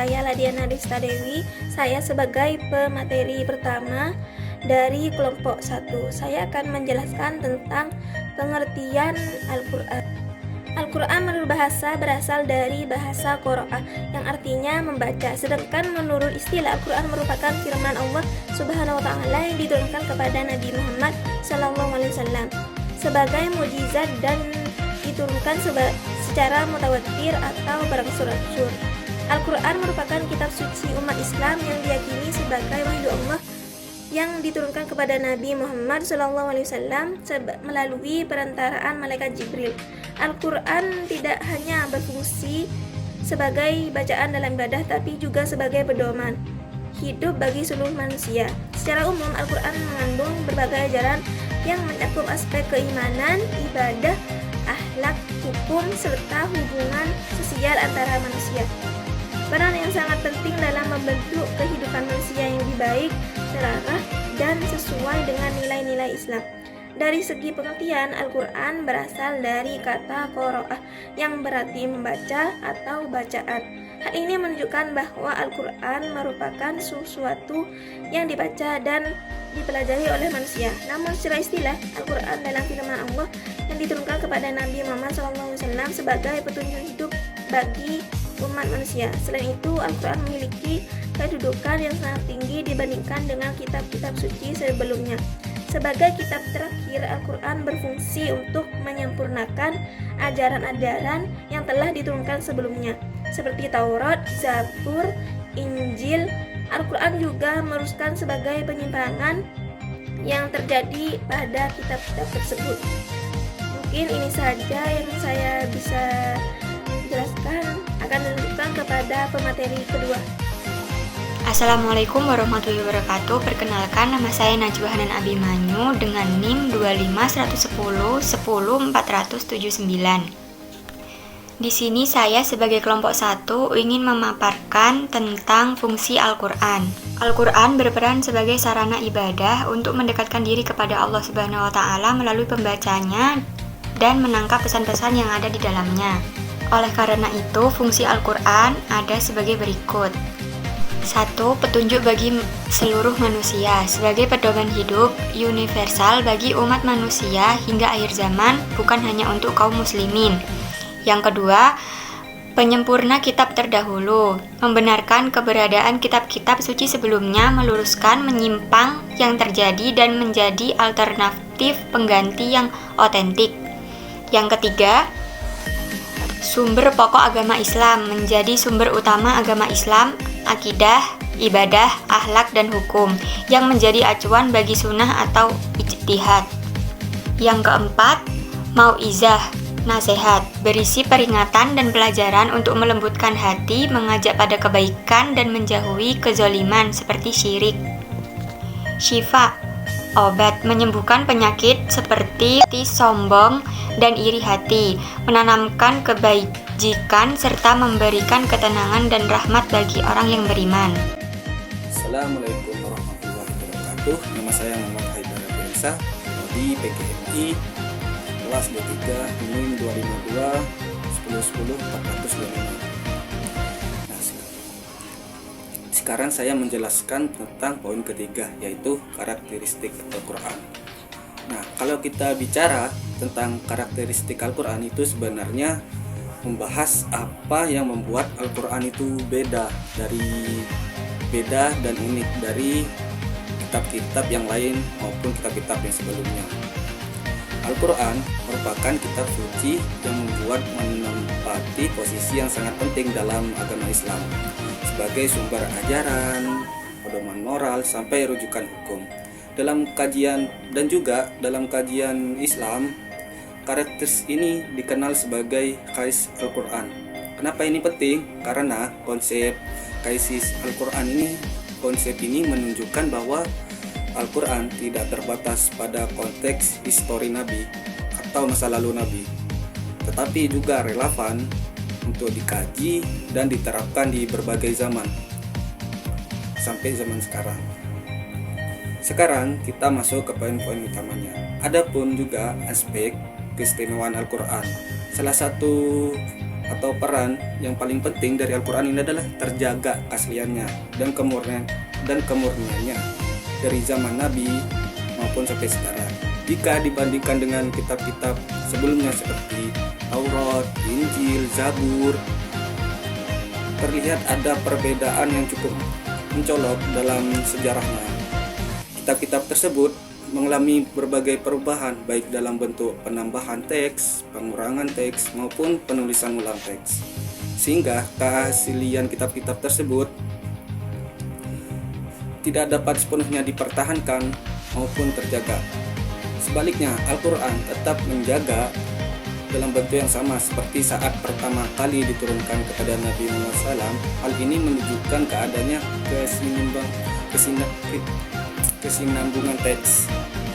saya Ladiana Desta Dewi. Saya sebagai pemateri pertama dari kelompok 1. Saya akan menjelaskan tentang pengertian Al-Quran. Al-Quran menurut bahasa berasal dari bahasa Qur'ah yang artinya membaca. Sedangkan menurut istilah Al-Quran merupakan firman Allah Subhanahu wa taala yang diturunkan kepada Nabi Muhammad SAW sebagai mukjizat dan diturunkan secara mutawatir atau berangsur-angsur. Al-Quran merupakan kitab suci umat Islam yang diyakini sebagai wahyu Allah yang diturunkan kepada Nabi Muhammad SAW melalui perantaraan malaikat Jibril. Al-Quran tidak hanya berfungsi sebagai bacaan dalam ibadah, tapi juga sebagai pedoman hidup bagi seluruh manusia. Secara umum, Al-Quran mengandung berbagai ajaran yang mencakup aspek keimanan, ibadah, akhlak, hukum, serta hubungan sosial antara manusia. Peran yang sangat penting dalam membentuk kehidupan manusia yang lebih baik, terarah, dan sesuai dengan nilai-nilai Islam. Dari segi pengertian, Al-Quran berasal dari kata qoro'ah yang berarti membaca atau bacaan. Hal ini menunjukkan bahwa Al-Quran merupakan sesuatu yang dibaca dan dipelajari oleh manusia. Namun secara istilah, Al-Quran dalam firman Allah yang diturunkan kepada Nabi Muhammad SAW sebagai petunjuk hidup bagi umat manusia. Selain itu, Al-Quran memiliki kedudukan yang sangat tinggi dibandingkan dengan kitab-kitab suci sebelumnya. Sebagai kitab terakhir, Al-Quran berfungsi untuk menyempurnakan ajaran-ajaran yang telah diturunkan sebelumnya, seperti Taurat, Zabur, Injil. Al-Quran juga meluruskan sebagai penyimpangan yang terjadi pada kitab-kitab tersebut. Mungkin ini saja yang saya bisa jelaskan. Akan dilanjutkan kepada pemateri kedua. Assalamualaikum warahmatullahi wabarakatuh. Perkenalkan, nama saya Najwa Hanan Abimanyu dengan NIM 25110100479. Di sini saya sebagai kelompok 1 ingin memaparkan tentang fungsi Al-Quran. Al-Quran berperan sebagai sarana ibadah untuk mendekatkan diri kepada Allah Subhanahu wa taala melalui pembacanya dan menangkap pesan-pesan yang ada di dalamnya. Oleh karena itu, fungsi Al-Quran ada sebagai berikut. 1. Petunjuk bagi seluruh manusia sebagai pedoman hidup universal bagi umat manusia hingga akhir zaman, bukan hanya untuk kaum muslimin. Yang kedua, penyempurna kitab terdahulu, membenarkan keberadaan kitab-kitab suci sebelumnya, meluruskan menyimpang yang terjadi dan menjadi alternatif pengganti yang otentik. Yang ketiga, sumber pokok agama Islam, menjadi sumber utama agama Islam, akidah, ibadah, akhlak, dan hukum yang menjadi acuan bagi sunnah atau ijtihad. Yang keempat, mau'izah, nasihat, berisi peringatan dan pelajaran untuk melembutkan hati, mengajak pada kebaikan dan menjauhi kezaliman seperti syirik. Syifa, obat, menyembuhkan penyakit seperti sombong dan iri hati, menanamkan kebajikan serta memberikan ketenangan dan rahmat bagi orang yang beriman. Assalamualaikum warahmatullahi wabarakatuh. Nama saya Muhammad Haidar Abdulsa di PKMI kelas 23 NIM 252 1010 425. Sekarang saya menjelaskan tentang poin ketiga, yaitu karakteristik Al-Quran. Nah, kalau kita bicara tentang karakteristik Al-Quran itu sebenarnya membahas apa yang membuat Al-Quran itu beda dan unik dari kitab-kitab yang lain maupun kitab-kitab yang sebelumnya. Al-Quran merupakan kitab suci yang menempati posisi yang sangat penting dalam agama Islam sebagai sumber ajaran, pedoman moral, sampai rujukan hukum. Dalam kajian Islam, karakter ini dikenal sebagai Qais Al-Quran. Kenapa ini penting? Karena konsep Qais Al-Quran ini menunjukkan bahwa Al-Quran tidak terbatas pada konteks histori Nabi atau masa lalu Nabi, tetapi juga relevan untuk dikaji dan diterapkan di berbagai zaman sampai zaman sekarang. Sekarang kita masuk ke poin-poin utamanya. Adapun juga aspek keistimewaan Al-Quran. Salah satu atau peran yang paling penting dari Al-Quran ini adalah terjaga keasliannya dan kemurniannya dari zaman Nabi maupun sampai sekarang. Jika dibandingkan dengan kitab-kitab sebelumnya seperti Taurat, Injil, Zabur, terlihat ada perbedaan yang cukup mencolok dalam sejarahnya. Kitab-kitab tersebut mengalami berbagai perubahan baik dalam bentuk penambahan teks, pengurangan teks maupun penulisan ulang teks. Sehingga keaslian kitab-kitab tersebut tidak dapat sepenuhnya dipertahankan maupun terjaga. Sebaliknya, Al-Quran tetap menjaga dalam bentuk yang sama seperti saat pertama kali diturunkan kepada Nabi Muhammad SAW. Hal ini menunjukkan keadaannya kesinambungan teks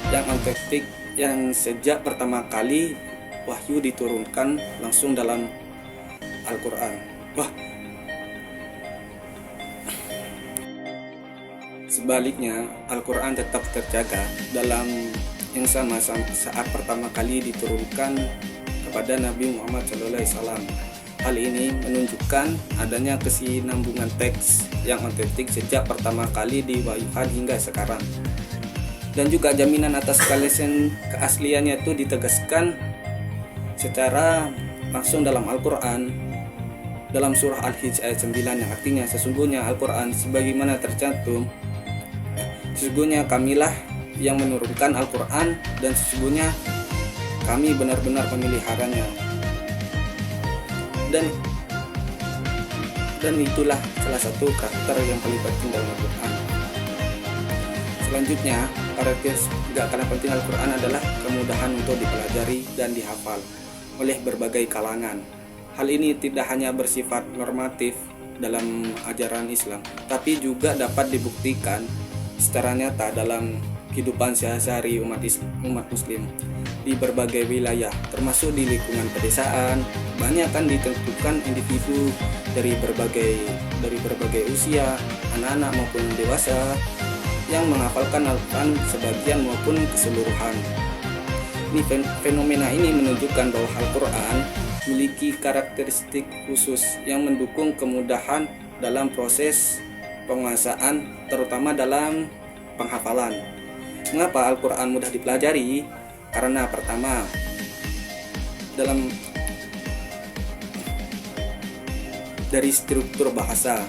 yang autentik yang sejak pertama kali wahyu diturunkan langsung dalam Al-Quran. Sebaliknya, Al-Quran tetap terjaga dalam yang sama saat pertama kali diturunkan kepada Nabi Muhammad SAW. Hal ini menunjukkan adanya kesinambungan teks yang otentik sejak pertama kali diwahyukan hingga sekarang. Dan juga jaminan atas keasliannya itu ditegaskan secara langsung dalam Al-Quran dalam surah Al-Hijr ayat 9 yang artinya sesungguhnya Al-Quran sebagaimana tercantum, sesungguhnya kamilah yang menurunkan Al-Quran dan sesungguhnya kami benar-benar memeliharanya. Dan itulah salah satu karakter yang paling penting dalam Al-Quran. Selanjutnya, karakter tidak kalah penting Al-Quran adalah kemudahan untuk dipelajari dan dihafal oleh berbagai kalangan. Hal ini tidak hanya bersifat normatif dalam ajaran Islam, tapi juga dapat dibuktikan secara nyata dalam kehidupan sehari-hari umat muslim di berbagai wilayah, termasuk di lingkungan pedesaan. Banyak kan ditentukan individu dari berbagai usia, anak-anak maupun dewasa yang menghafalkan Al-Quran sebagian maupun keseluruhan. Fenomena ini menunjukkan bahwa Al-Quran memiliki karakteristik khusus yang mendukung kemudahan dalam proses penguasaan, terutama dalam penghafalan. Mengapa Al-Quran mudah dipelajari? Karena pertama, dari struktur bahasa.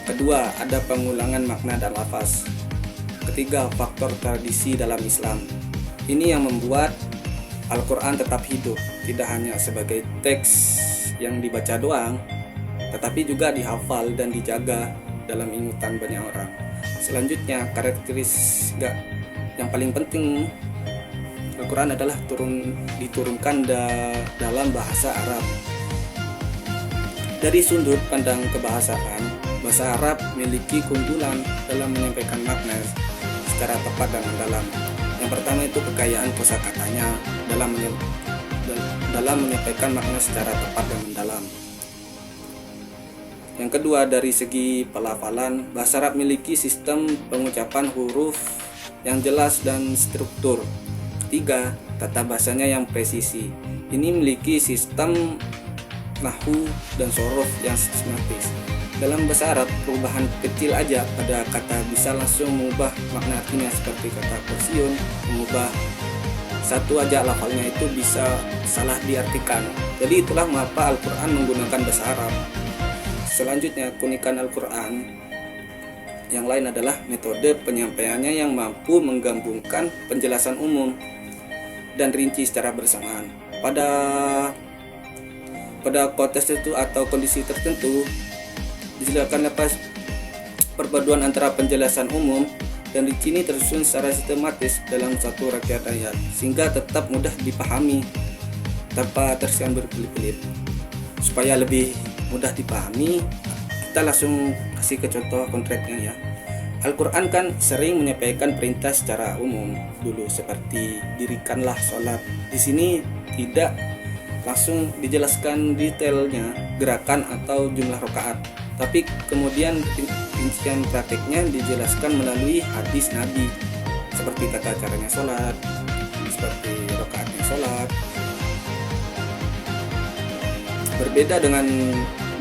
Kedua, ada pengulangan makna dan lafaz. Ketiga, faktor tradisi dalam Islam. Ini yang membuat Al-Quran tetap hidup, tidak hanya sebagai teks yang dibaca doang, tetapi juga dihafal dan dijaga dalam ingatan banyak orang. Selanjutnya, karakteristik yang paling penting Al-Quran adalah diturunkan dalam bahasa Arab. Dari sudut pandang kebahasaan, bahasa Arab memiliki keunggulan dalam menyampaikan makna secara tepat dan mendalam. Yang pertama itu kekayaan kosakatanya dalam menyampaikan makna secara tepat dan mendalam. Yang kedua, dari segi pelafalan, bahasa Arab memiliki sistem pengucapan huruf yang jelas dan struktur. Ketiga, tata bahasanya yang presisi. Ini memiliki sistem nahwu dan sorof yang sistematis. Dalam bahasa Arab, perubahan kecil aja pada kata bisa langsung mengubah makna artinya, seperti kata kursiun, mengubah satu aja lafalnya itu bisa salah diartikan. Jadi itulah mengapa Al-Quran menggunakan bahasa Arab. Selanjutnya, keunikan Al-Quran yang lain adalah metode penyampaiannya yang mampu menggabungkan penjelasan umum dan rinci secara bersamaan. Pada konteks tertentu atau kondisi tertentu, dijelaskan lepas perpaduan antara penjelasan umum dan rinci ini tersusun secara sistematis dalam satu rangkaian ayat, sehingga tetap mudah dipahami tanpa terkesan berbelit-belit. Supaya lebih mudah dipahami, kita langsung kasih ke contoh konkretnya ya. Al-Quran kan sering menyampaikan perintah secara umum dulu, seperti dirikanlah sholat. Di sini tidak langsung dijelaskan detailnya gerakan atau jumlah rakaat, tapi kemudian rincian prakteknya dijelaskan melalui hadis Nabi, seperti tata caranya sholat, seperti rakaatnya sholat. berbeda dengan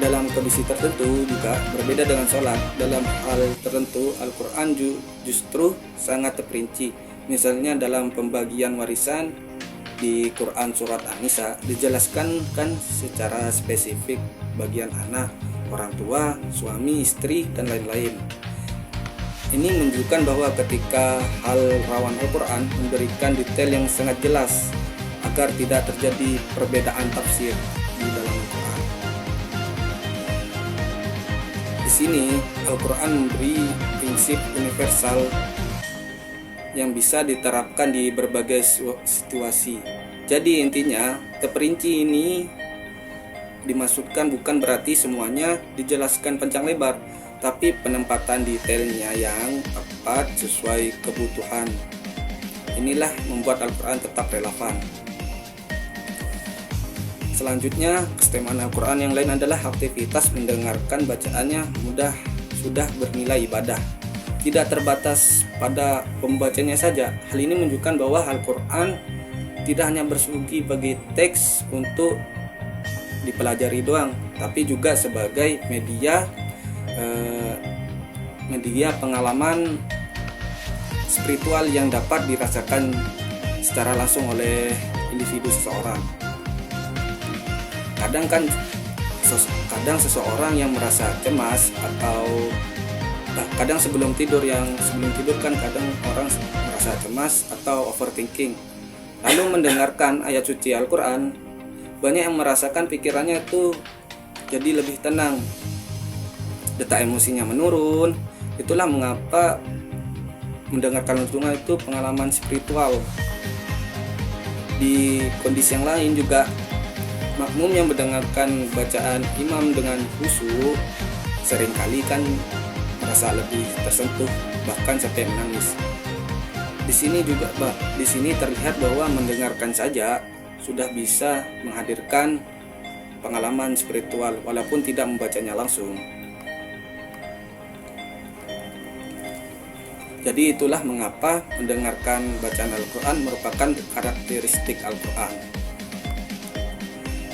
dalam kondisi tertentu juga berbeda dengan sholat. Dalam hal tertentu Al-Quran justru sangat terperinci. Misalnya dalam pembagian warisan di Quran surat An-Nisa dijelaskan kan secara spesifik bagian anak, orang tua, suami, istri, dan lain-lain. Ini menunjukkan bahwa ketika hal rawan Al-Quran memberikan detail yang sangat jelas agar tidak terjadi perbedaan tafsir di dalam Al-Quran. Di sini Al-Quran memberi prinsip universal yang bisa diterapkan di berbagai situasi. Jadi intinya terperinci ini dimaksudkan bukan berarti semuanya dijelaskan panjang lebar, tapi penempatan detailnya yang tepat sesuai kebutuhan. Inilah membuat Al-Quran tetap relevan. Selanjutnya, keistimewaan Al-Quran yang lain adalah aktivitas mendengarkan bacaannya sudah bernilai ibadah. Tidak terbatas pada pembacanya saja. Hal ini menunjukkan bahwa Al-Quran tidak hanya bersegi bagi teks untuk dipelajari doang, tapi juga sebagai media pengalaman spiritual yang dapat dirasakan secara langsung oleh individu seseorang. Kadang seseorang yang merasa cemas atau kadang sebelum tidur kan kadang orang merasa cemas atau overthinking, lalu mendengarkan ayat suci Al-Quran, banyak yang merasakan pikirannya itu jadi lebih tenang, detak emosinya menurun. Itulah mengapa mendengarkan Al-Quran itu pengalaman spiritual. Di kondisi yang lain juga, makmum yang mendengarkan bacaan imam dengan khusyuk seringkali kan merasa lebih tersentuh, bahkan sampai menangis. Di sini terlihat bahwa mendengarkan saja sudah bisa menghadirkan pengalaman spiritual walaupun tidak membacanya langsung. Jadi itulah mengapa mendengarkan bacaan Al-Quran merupakan karakteristik Al-Quran.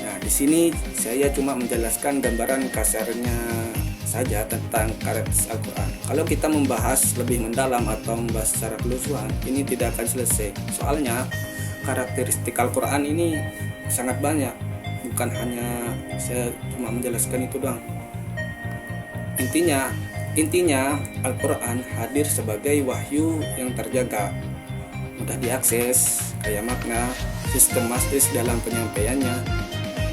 Nah, di sini saya cuma menjelaskan gambaran kasarnya saja tentang karakteristik Al-Quran. Kalau kita membahas lebih mendalam atau membahas secara keseluruhan, ini tidak akan selesai. Soalnya karakteristik Al-Quran ini sangat banyak, bukan hanya saya cuma menjelaskan itu doang. Intinya Al-Quran hadir sebagai wahyu yang terjaga, mudah diakses, kaya makna, sistematis dalam penyampaiannya,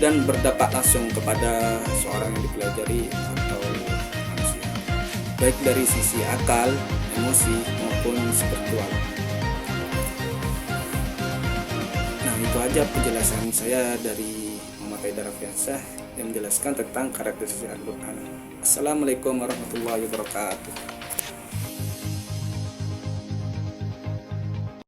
dan berdampak langsung kepada seorang yang dipelajari atau manusia, baik dari sisi akal, emosi, maupun spiritual. Nah, itu aja penjelasan saya dari Muhammad Haidar Arfiansyah yang menjelaskan tentang karakteristik Al-Quran. Assalamualaikum warahmatullahi wabarakatuh.